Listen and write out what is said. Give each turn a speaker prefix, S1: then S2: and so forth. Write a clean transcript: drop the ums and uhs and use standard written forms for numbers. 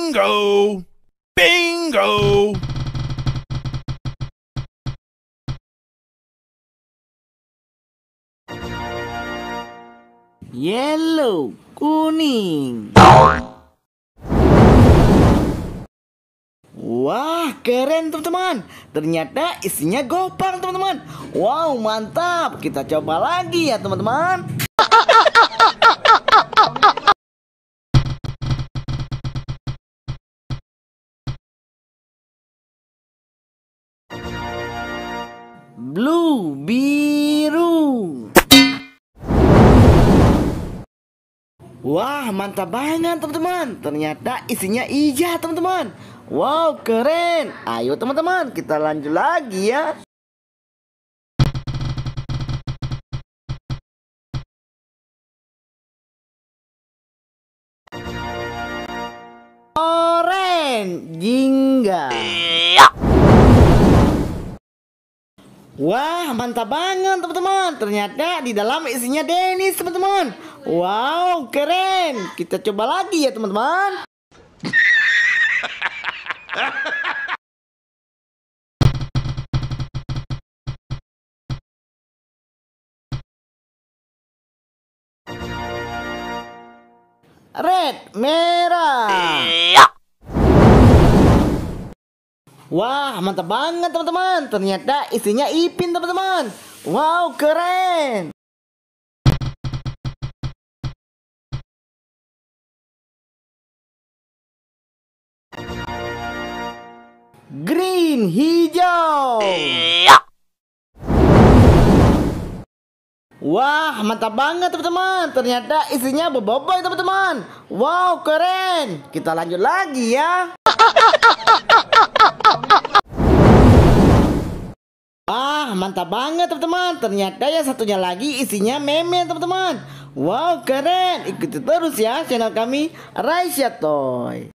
S1: Bingo! Bingo!
S2: Yellow, kuning. Wah, keren teman-teman. Ternyata isinya gopang teman-teman. Wow, mantap. Kita coba lagi ya teman-teman. Blue, biru. Wah, mantap banget teman-teman. Ternyata isinya hijau teman-teman. Wow, keren. Ayo teman-teman, kita lanjut lagi ya. Orange, jingga. Wah, mantap banget teman-teman. Ternyata di dalam isinya Dennis teman-teman. Wow, keren. Kita coba lagi ya teman-teman. Red, merah. Wah, mantap banget teman-teman. Ternyata isinya Ipin teman-teman. Wow, keren. Green, hijau. Wah, mantap banget teman-teman. Ternyata isinya boboiboy teman-teman. Wow, keren. Kita lanjut lagi ya. Wah, mantap banget teman-teman. Ternyata yang satunya lagi isinya meme teman-teman. Wow, keren. Ikuti terus ya channel kami, Raisya Toy.